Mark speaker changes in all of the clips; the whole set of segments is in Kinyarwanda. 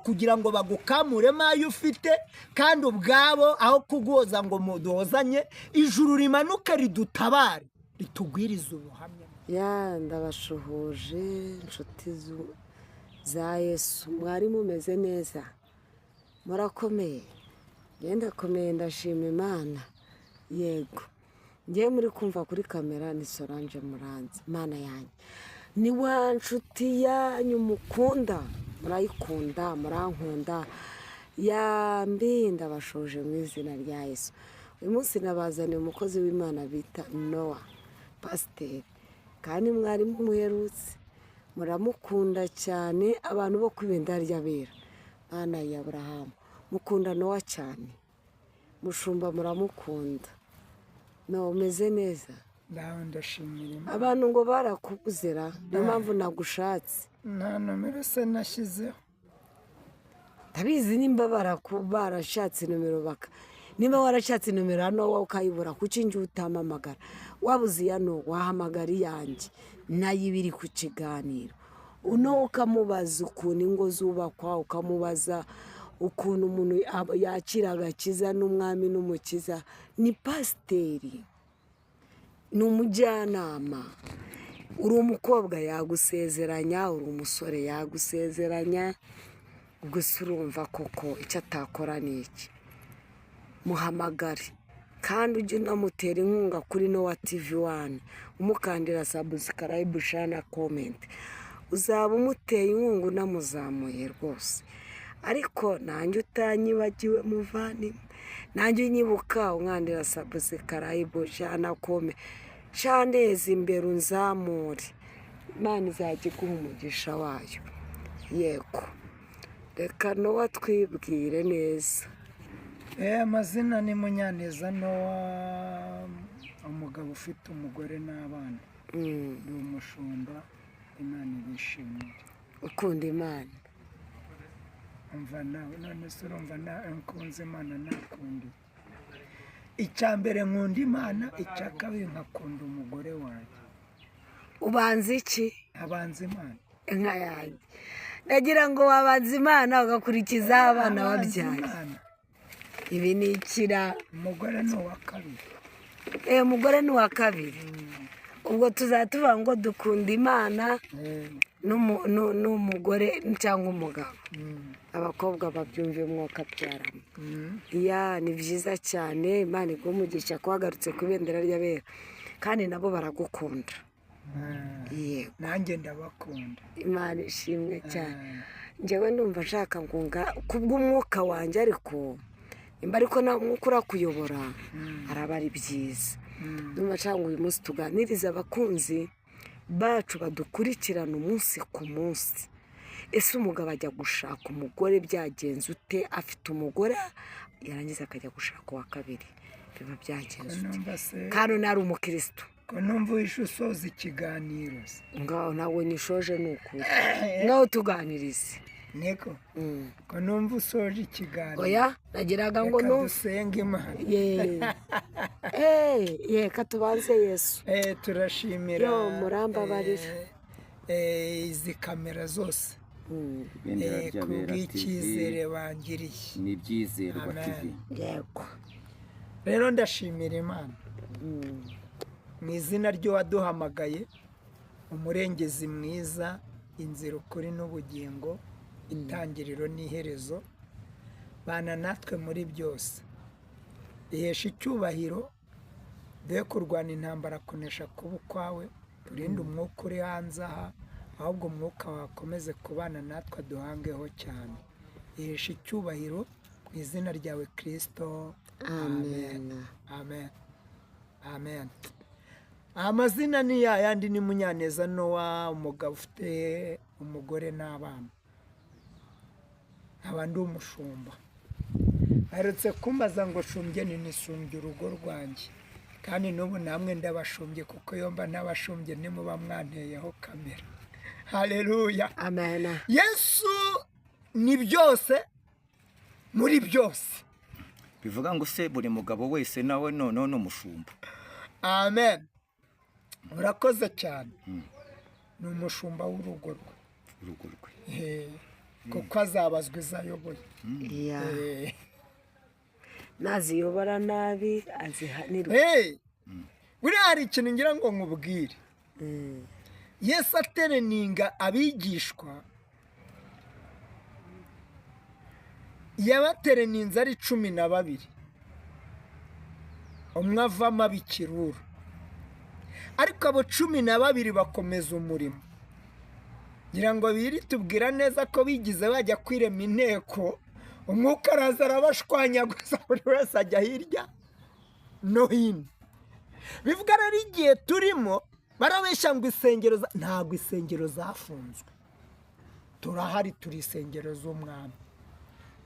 Speaker 1: kugira ngo bagukamuremo ayo ufite kandi ubwabo aho kuguhoza ngo muduhozanye ijuru rimanuka ridutabare ritugwiriza ubuhamya.
Speaker 2: ndabashuhuje inshuti za Yesu, mwari mumeze neza, murakomeye? Ndakomeye, ndashima Imana. Yego, ngiye muri kumva kuri kamera ni Solange Muranzi. Imana yanjye ni wa nshuti yanyu mukunda, murayikunda, murankunda, ndabashoje mu izina rya Yesu. Uyu munsi nabazaniye umukozi w'Imana bita Nowa, pasiteri, kandi mwari muherutse, muramukunda cyane. Abantu bo kwibenda ry'abera, Bana ya Aburahamu, mukunda Nowa cyane, mushumba muramukunda. No, umeze neza?
Speaker 1: Ndashimira Imana.
Speaker 2: Abantu ngo barakubuzera, niyo mpamvu nagushatse.
Speaker 1: Nta nomero se nashyizeho.
Speaker 2: Ndabizi nimba barashatse nomero niba warashatse nomero hano wowe ukayibura, kuki njye utamamagara? Wabuze yano wahamagara iyanjye nayo ibiri ku kiganiro. Uno ukamubaza ukuntu ingo zubakwa, ukamubaza ukuntu umuntu yakira agakiza n'umwami n'umukiza. Ni pasiteri, ni umujyanama. Uri umukobwa yagusezeranya, uri umusore yagusezeranya, gusa urumva koko icyo atakora ni iki. Muhamagare kandi ujye unamutera inkunga kuri Nowa TV1, umukandira subscribe, share na comment. Uzaba umuteye inkunga unamuzamuye rwose. Ariko nanjye utanyibagiwe muvandimwe, nanjye unyibuka umwandira subscribe, share na comment. Shaneza imbere unzamure, Imana izajya iguha umugisha wayo. Yego, reka Nowa twibwire neza.
Speaker 1: Amazina ni Munyaneza Nowa, umugabo ufite umugore n'abana. Ndi umushumba, Imana ibishimire.
Speaker 2: Ukunda Imana?
Speaker 1: Umva nawe, none se urumva nkunze Imana nakundi. Icya mbere nkunda Imana, icya kabiri nkakunda umugore wanjye.
Speaker 2: Ubanza iki?
Speaker 1: Abanza Imana.
Speaker 2: Inka yanjye. Ndagira ngo wabanza Imana ugakurikiza abana wabyaye. Ibi ni ikira.
Speaker 1: Umugore ni uwa kabiri.
Speaker 2: Umugore ni uwa kabiri. Ubwo tuzatuvuga ngo dukunda Imana n'umugore cyangwa umugabo. Abakobwa babyumve umwuka byaramo. Ni byiza cyane. Imana iguha umugisha kuhagarutse ku ibendera ry'abera, kandi nabo baragukunda. Yego,
Speaker 1: nanjye ndabakunda.
Speaker 2: Imana ishimwe cyane. Njyewe ndumva nshaka ngunga kubw'umwuka wanjye, ariko nawe umwuka urakuyobora, araba ari byiza. Ndumva nshaka ngo uyu munsi tuganirize abakunzi bacu badukurikirana umunsi ku munsi. Ese umugabo ajya gushaka umugore byagenze ute? Afite umugore yarangiza akajya gushaka uwa kabiri, biba byagenze ute? Kandi nari umukristo.
Speaker 1: Ko numva wishe usoza ikiganiro.
Speaker 2: Ngaho nawe nishoje ni ukuri. Ngaho tuganirize.
Speaker 1: Niko? Ko numva usoje ikiganiro.
Speaker 2: Oya, nagiraga ngo
Speaker 1: reka dusenge Imana.
Speaker 2: Reka tubanze Yesu.
Speaker 1: Turashimira
Speaker 2: murambabarira
Speaker 1: izi kamera zose kubw'icyizere bangiriye.
Speaker 3: Ni ibyizerwa TV.
Speaker 2: Yego.
Speaker 1: Rero ndashimira Imana mu izina ry'uwaduhamagaye, umurengezi mwiza, inzira, ukuri n'ubugingo, intangiriro n'iherezo. Bana natwe muri byose, ihesha icyubahiro, duhe kurwana intambara, kunesha kuba ukwawe. Turinde umwuka uri hanze aha, ahubwo umwuka wakomeze kubana natwe, duhangeho cyane. Ihesha icyubahiro mu izina ryawe Kristo. Amen. Amen. Amen. Amazina ni yandi, ni Munyaneza Nowa, umugabo ufite umugore n'abana. Ndi umushumba. Aherutse kumbaza ngo shumbye nisumbye urugo rwanjye, kandi n'ubu namwe ndabashumbye, kuko yomba n'abashumbye nimuba mwanteyeho kamera. Haleluya.
Speaker 2: Amen.
Speaker 1: Yesu ni byose muri byose.
Speaker 3: Bivuga ngo se buri mugabo wese nawe none n'umushumba.
Speaker 1: Amen. Urakoze cyane. Ni umushumba w'urugo rwe. kuko azabazwa izo ayoboye.
Speaker 2: iya naziyobora nabi azihanirwa.
Speaker 1: buriya hari ikintu ngira ngo nkubwire. Yesu atereninga abigishwa, yabatereninze ari 12, umwe avamo ab'ikirura, ariko abo 12 bakomeza umurimo. ngira ngo biri tubwira neza ko bigize bajya kwirema inteko, umwuka araza arabashwanyaguza, buri wese ajya hirya no hino. bivuga rero igihe turimo barabeshya ngo insengero, ntabwo insengero zafunzwe, turahari, turi insengero z'umwami,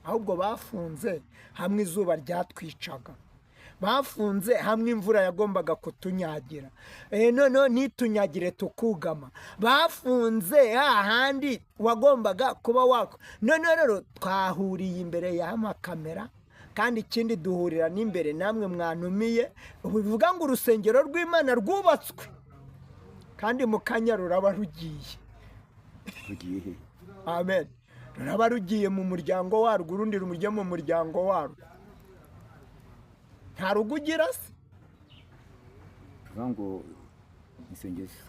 Speaker 1: ahubwo bafunze hamwe izuba ryatwicaga, bafunze hamwe imvura yagombaga kutunyagira, noneho ntitunyagire tukugama, bafunze hahandi wagombaga kuba wako. none rero twahuriye imbere y'amakamera, kandi ikindi duhurira n'imbere namwe mwanumiye. bivuga ngo urusengero rw'Imana rwubatswe, kandi mu kanya ruraba rugiye. amen. ruraba rugiye mu muryango warwo, urundi rumujye mu muryango warwo. nta rugo ugira se.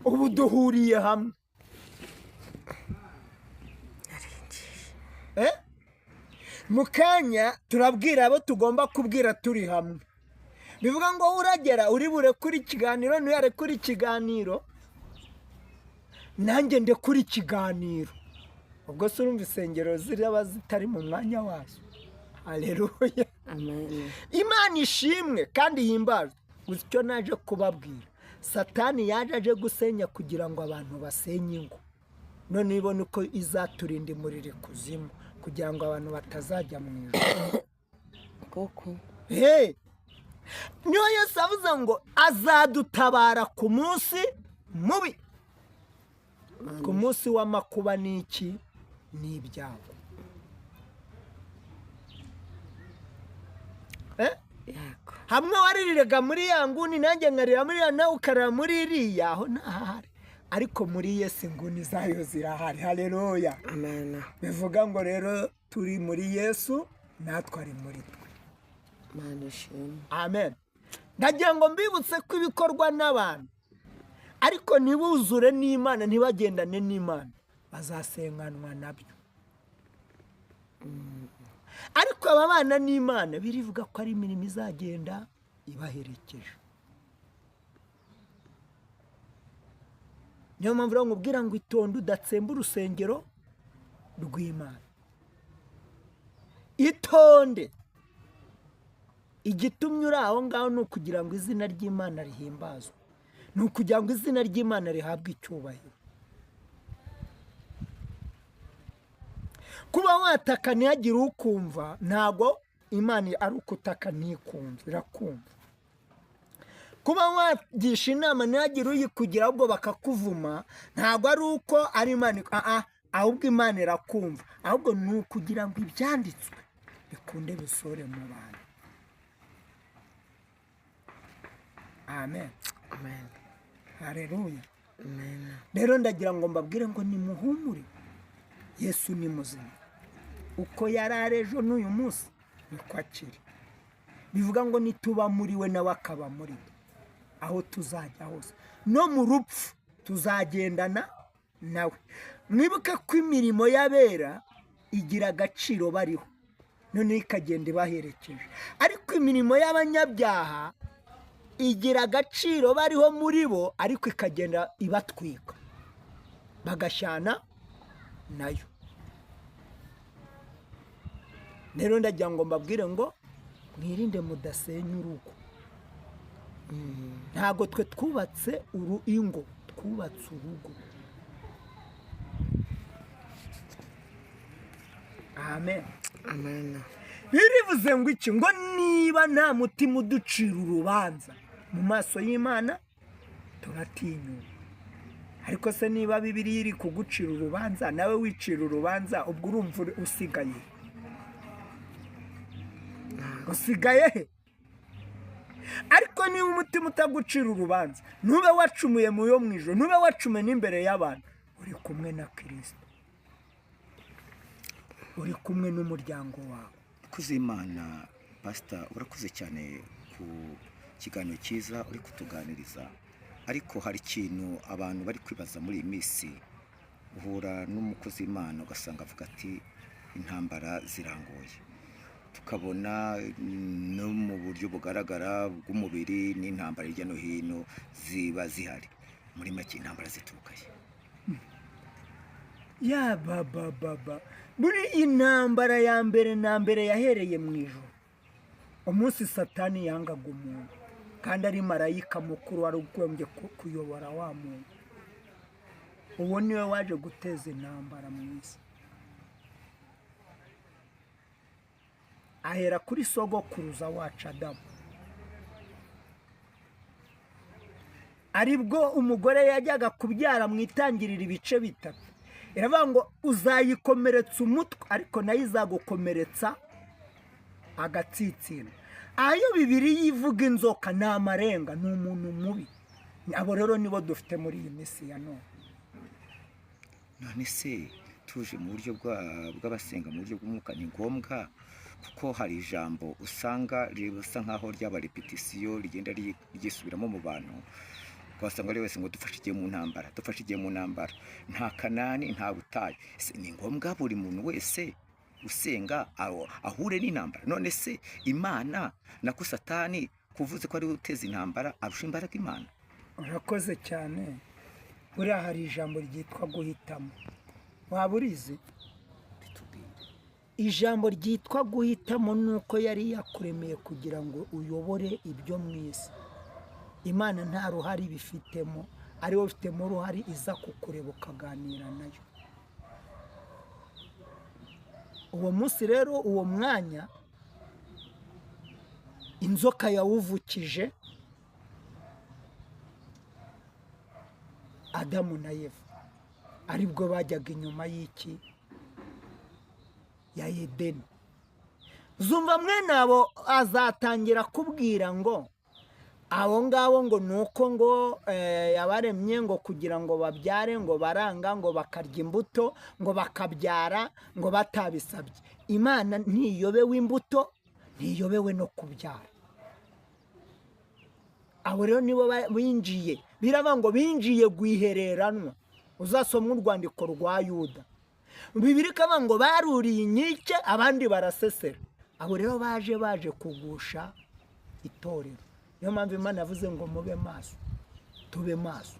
Speaker 1: ubu duhuriye hamwe. mu kanya turabwira abo tugomba kubwira turi hamwe. bivuga ngo uragera uri burekure ikiganiro, ntuyarekure ikiganiro, nanjye ndekure ikiganiro. ubwo se urumva insengero ziraba zitari mu mwanya wazo. haleluya. Imana ishimwe kandi himbazwe. gusa icyo naje kubabwira, satani yaje aje gusenya kugira ngo abantu basenye ingo, none ibone uko izaturinda umuriro ikuzimu, kugira ngo abantu batazajya mu ijuru.
Speaker 2: koko
Speaker 1: niyo Yesu avuze ngo azadutabara ku munsi mubi. ku munsi w'amakuba n'iki n'ibyago. hamwe waririraga muri ya nguni, nanjye nkarira muri ya, nawe ukarira muri iriya, aho ntahari. ariko muri Yesu inguni zayo zirahari. haleluya.
Speaker 2: amen.
Speaker 1: bivuga ngo rero turi muri Yesu, natwe ari muri twe. amen. ndagira ngo mbibutse ko ibikorwa n'abantu, ariko ntibuzure n'Imana, ntibagendane n'Imana, bazasenganwa nabyo. ariko ababana n'Imana birivuga ko ari imirimo izagenda ibaherekeje. niyo mpamvu rero nkubwira ngo itonde udatsemba urusengero rw'Imana. itonde. igitumye uri aho ngaho ni ukugira ngo izina ry'Imana rihimbazwe, ni ukugira ngo izina ry'Imana rihabwe icyubahiro. kuba wataka ntihagire ukumva, ntabwo Imana ari ukutaka ntikumve, irakumva. kuba wagisha inama ntihagire uyikugira ahubwo bakakuvuma, ntabwo ari uko ari Imana, ahubwo Imana irakumva, ahubwo ni ukugira ngo ibyanditswe bikunde bisore mu bantu. amen.
Speaker 2: amen.
Speaker 1: haleluya.
Speaker 2: amen.
Speaker 1: rero ndagira ngo mbabwire ngo nimuhumure, Yesu ni muzima. uko yari ari ejo n'uyu munsi niko akiri. bivuga ngo nituba muri we nawe akaba muri we, aho tuzajya hose, no mu rupfu tuzagendana nawe. mwibuke ko imirimo y'abera igira agaciro bariho, noneho ikagenda ibaherekeje. ariko imirimo y'abanyabyaha igira agaciro bariho muri bo, ariko ikagenda ibatwika, bagashyana nayo. rero ndagira ngo mbabwire ngo mwirinde mudasenya urugo. ntabwo twe twubatse ingo, twubatse urugo. amen.
Speaker 2: amen.
Speaker 1: birivuze ngo iki? ngo niba nta mutima uducira urubanza mu maso y'Imana, turatinyuka. ariko se niba Bibiliya iri kugucira urubanza, nawe wicira urubanza, ubwo urumva usigaye he? ariko niba umutima utagucira urubanza, ntube wacumuye mu yo mu ijoro, ntube wacumuye n'imbere y'abantu, uri kumwe na Kristo. uri kumwe n'umuryango wawe.
Speaker 3: Kuzimana pastor, urakoze cyane ku kiganiro cyiza uri kutuganiriza, ariko hari ikintu abantu bari kwibaza muri iyi minsi. Uhura n'umukozi w'Imana ugasanga avuga ati intambara zirangoye, tukabona no mu buryo bugaragara bw'umubiri n'intambara hirya no hino ziba zihari. Muri make intambara ziturukaye.
Speaker 1: Ya baba muri intambara ya mbere na mbere yahereye mu ijoro, umunsi Satani yangaga umuntu kandi ari marayika mukuru wari ugombye kuyobora wa muntu. Uwo niwe waje guteza intambara mu isi. Ahera kuri sogokuruza wacu Adamu, aribwo umugore yajyaga kubyara mu itangirira ibice bitatu. Iravuga ngo uzayikomeretsa umutwe ariko nayo izagukomeretsa agatsitsino. Ayo Bibiliya yivuga inzoka ni amarenga, ni umuntu mubi. Abo rero nibo dufite muri iyi minsi ya none.
Speaker 3: None se tuje mu buryo bw'abasenga mu buryo bw'umwuka ni ngombwa, kuko hari ijambo usanga risa nkaho ryaba repetisiyo rigenda ryisubiramo mu bantu. Kwasanga ari wese ngo dufashe igihe mu ntambara, dufashe igihe mu ntambara, nta Kanani nta butayu. Ni ngombwa buri muntu wese usenga ahure n'intambara? None se Imana nako Satani kuvuze ko ari uteza intambara arusha imbaraga Imana?
Speaker 1: Urakoze cyane. Buriya hari ijambo ryitwa guhitamo, waba urizi? Ijambo ryitwa guhitamo nuko yari yakuremeye kugira ngo uyobore ibyo mu isi. Imana nta ruhare bifitemo, ari wowe ufitemo uruhare, iza kukureba ukaganira nayo. Uwo munsi rero, uwo mwanya inzoka yawuvukije Adamu na Eva, aribwo bajyaga inyuma y'iki? Ya Edeni. Zumva mwene abo azatangira kubwira ngo abo ngabo ngo nuko ngo yabaremye ngo kugira ngo babyare, ngo baranga, ngo bakarya imbuto, ngo bakabyara, ngo batabisabye. Imana ntiyobewe imbuto, ntiyobewe no kubyara. Abo rero nibo binjiye, biravuga ngo binjiye guihereranwa. Uzasoma urwandiko rwa Yuda, Bibiliya ikavuga ngo baruriye inkike abandi barasesera. Abo rero baje kugusha itorero. Niyo mpamvu Imana yavuze ngo mube maso, tube maso.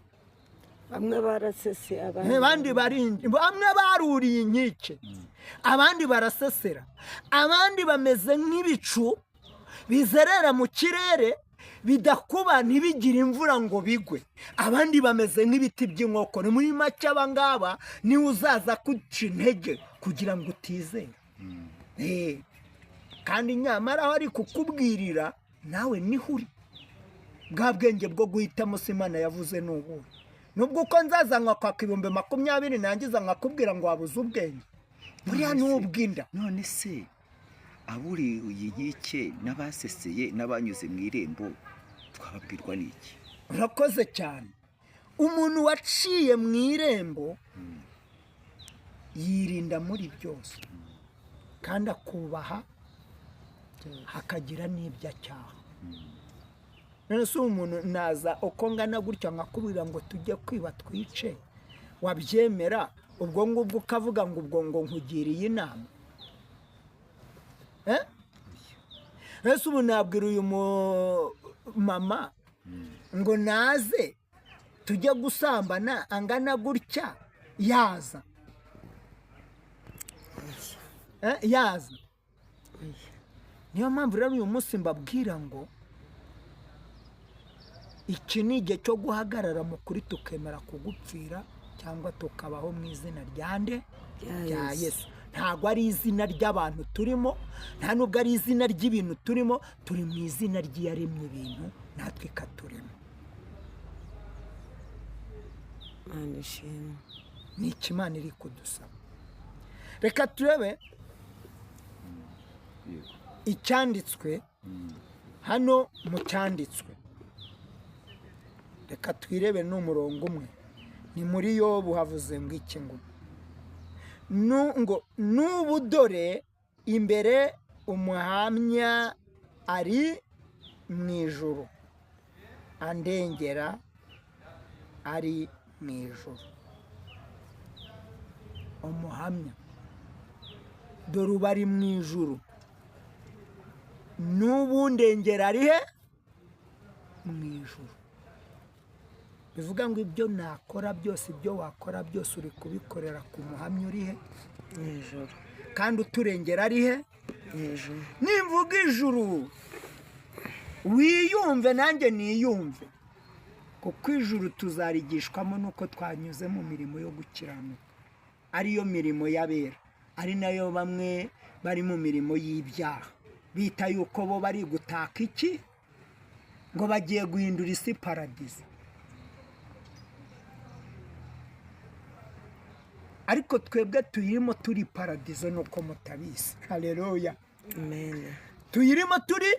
Speaker 2: Bamwe baraseseye,
Speaker 1: abandi bamwe baruriye inkike, abandi barasesera, abandi bameze nk'ibicu bizerera mu kirere bidakuba ntibigire imvura ngo bigwe, abandi bameze nk'ibiti by'inkoko. Ni muri make abangaba niwe uzaza kuca intege kugira ngo utizere. Kandi nyamara aho ari kukubwirira nawe niho uri. Bwa bwenge bwo guhitamo Imana yavuze n'ubu. Nubwo uko nzaza nkakwaka 20,000 nangiza nkakubwira ngo wabuze ubwenge, buriya n'ubwinda.
Speaker 3: None se aburi uyigike n'abaseseye n'abanyuze mu irembo twababwirwa n'iki?
Speaker 1: Urakoze cyane. Umuntu waciye mu irembo yirinda muri byose kandi akubaha, hakagira n'ibyo acyaha. None se umuntu naza uko ngana gutya nkakubwira ngo tujye kwiba twice, wabyemera? Ubwo ngubwo ukavuga ngo ubwo ngo nkugiriye inama? Ese ubu nabwira uyu mama ngo naze tujye gusambana angana gutya, yaza? Yaza? Niyo mpamvu rero uyu munsi mbabwira ngo iki ni igihe cyo guhagarara mu kuri, tukemera kugupfira cyangwa tukabaho mu izina ryande rya Yesu. Ntabwo ari izina ry'abantu turimo, nta nubwo ari izina ry'ibintu turimo, turi mu izina ry'iyaremye ibintu natwe ikaturema. Ni iki Imana iri kudusaba. Reka turebe icyanditswe hano mu cyanditswe. Reka twirebe n'umurongo umwe. Ni muri Yobu havuze ngo iki ngo n'ubu dore imbere umuhamya ari mu ijuru andengera ari mu ijuru. Umuhamya dore uba ari mu ijuru, n'ubu ndengera ari he? Mu ijuru. Bivuga ngo ibyo nakora byose, ibyo wakora byose uri kubikorera ku muhamya uri he?
Speaker 2: Mu ijuru.
Speaker 1: Kandi uturengera ari he?
Speaker 2: Mu ijuru.
Speaker 1: Nimvuga ijuru wiyumve nanjye niyumve, kuko ijuru tuzarigishwamo nuko twanyuze mu mirimo yo gukiranuka, ariyo mirimo y'abera, ari nayo bamwe bari mu mirimo y'ibyaha bita yuko bo bari gutaka iki, ngo bagiye guhindura isi paradizo. Ariko twebwe tuyirimo turi paradizo nuko mutabizi. Haleluya.
Speaker 2: Amen.
Speaker 1: Tuyirimo turi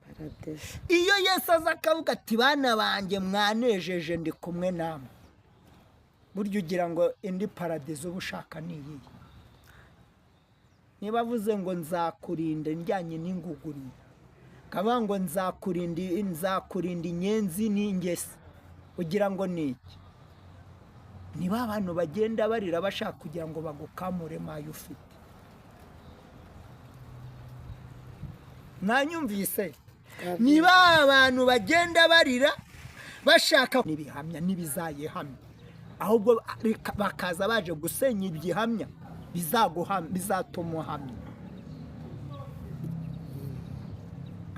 Speaker 2: Paradizo.
Speaker 1: iyo Yesu aza akavuga ati bana banjye mwanejeje ndi kumwe namwe, burya ugira ngo indi paradizo uba ushaka ni iyi. Niba avuze ngo nzakurinda njyanye n'inguguri, kavuga ngo nzakurinda inyenzi n'ingesi, ugira ngo ni iki? Niba abantu bagenda barira bashaka kugira ngo bagukamure mayo ufite. Mwanyumvise? Niba abantu bagenda barira bashaka n'ibihamya n'ibizayihamya, ahubwo bakaza baje gusenya ibihamya bizatuma uhamya.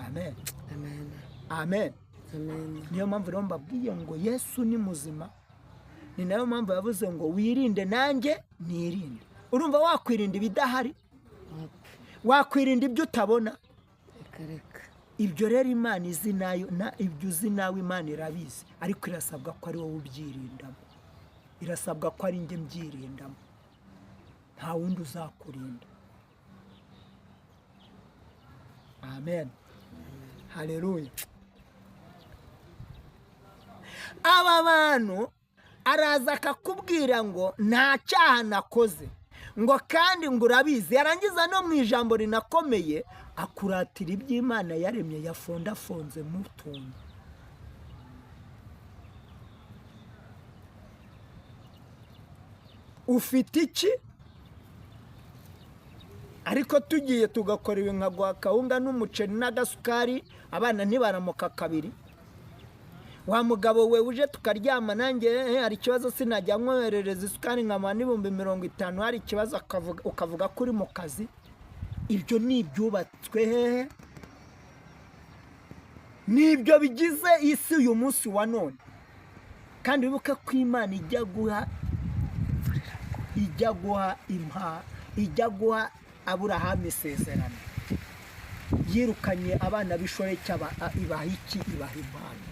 Speaker 1: Amen.
Speaker 2: Amen.
Speaker 1: Amen.
Speaker 2: Amen.
Speaker 1: Niyo mpamvu rero mbabwiye ngo Yesu ni muzima. Ni nayo mpamvu yavuze ngo wirinde nanjye nirinde. Urumva wakwirinda ibidahari? Wakwirinda ibyo utabona?
Speaker 2: Reka.
Speaker 1: Ibyo rero Imana izi nayo, ibyo uzi nawe Imana irabizi, ariko irasabwa ko ari wowe ubyirindamo. Irasabwa ko ari njye mbyirindamo, nta wundi uzakurinda. Amen. Haleluya. Aba bantu araza akakubwira ngo nta cyaha nakoze, ngo kandi ngo urabizi, yarangiza no mu ijambo rinakomeye akuratira iby'Imana yaremye yafondafonze mu tuntu. Ufite iki? Ariko tugiye tugakora ibi nkaguha kawunga n'umuceri n'agasukari, abana ntibaramuka kabiri. Wa mugabo we uje tukaryama nanjye hari ikibazo sinajya nkoherereza isukari nkama n'ibihumbi 50, hari ikibazo ukavuga ko uri mu kazi. Ibyo ni ibyubatswe hehe? Nibyo bigize isi uyu munsi wa none. Kandi wibuke ko Imana ijya guha Aburahamu isezerano. Yirukanye abana b'ishoreke ibaha iki? Ibaha impano.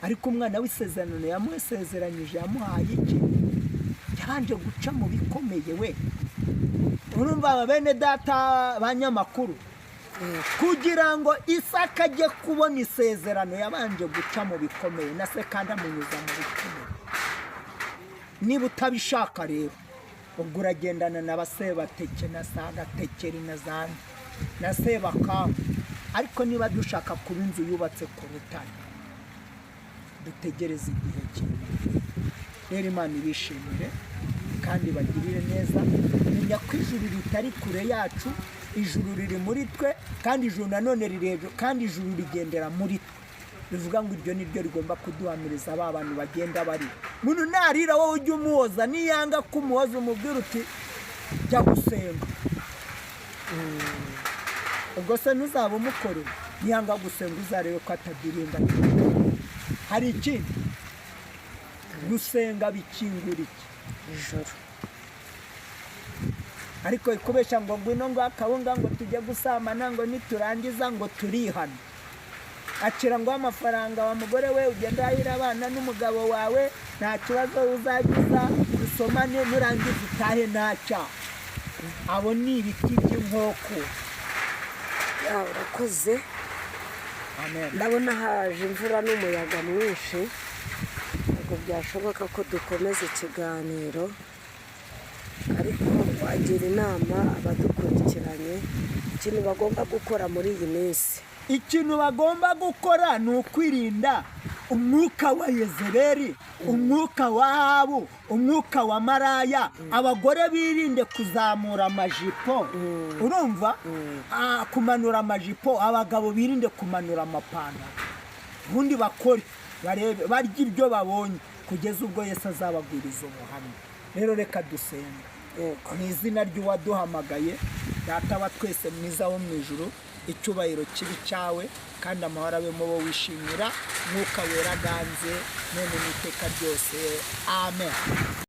Speaker 1: Ariko umwana w'isezerano yamusezeranyije yamuhaye iki? Yabanje guca mu bikomeye we. Urumva bene data banyamakuru, kugira ngo Isaka ajye kubona isezerano yabanje guca mu bikomeye, na se kandi amunyuza mu bikomeye. Niba utabishaka rero ubwo uragendana n'abasebateke na sagatekeri na sebakamu. Ariko niba dushaka kuba inzu yubatse ku rutare, dutegereze igihe kimwe. Rero Imana ibishimire kandi bagirire neza. Menya ko ijuru ritari kure yacu, ijuru riri muri twe, kandi ijuru nanone rirejo, kandi ijuru rigendera muri twe. Bivuga ngo iryo niryo rigomba kuduhamiriza ba bantu bagenda bari. Muntu narira wowe ujye umuhoza, niyanga kumuhoza umubwira uti jya gusenga. Ubwo se ntuzaba umukorera, niyanga gusenga uzarebe ko atadirinda. Hari ikindi gusenga bikingura iki?
Speaker 2: Ijoro.
Speaker 1: Ariko ikubesha ngo ngwino ngo akawunga ngo tujye gusambana, ngo niturangiza ngo turihana. Akira ngo amafaranga wa mugore we ugenda ahira abana n'umugabo wawe, nta kibazo uzagiza, usomane nurangiza utahe ntacya. Abo ni ibiti by'inkoko.
Speaker 2: Urakoze.
Speaker 1: Amen.
Speaker 2: Ndabona haje imvura n'umuyaga mwinshi, ntabwo byashoboka ko dukomeza ikiganiro, ariko wagira inama abadukurikiranye ikintu bagomba gukora muri iyi minsi.
Speaker 1: ikintu bagomba gukora ni ukwirinda umwuka wa Yezebeli, umwuka wa Ahabu, umwuka wa maraya. Abagore birinde kuzamura amajipo, urumva, kumanura amajipo. Abagabo birinde kumanura amapantaro, ubundi bakore barebe barya ibyo babonye kugeza ubwo Yesu azababwiriza ubuhamya. Rero reka dusenga mu izina ry'uwaduhamagaye, Data wa twese mwiza wo mu ijuru, icyubahiro kibi cyawe kandi amahoro abe mu bo wishimira, mwuka wera ganze none n'iteka ryose. Amen.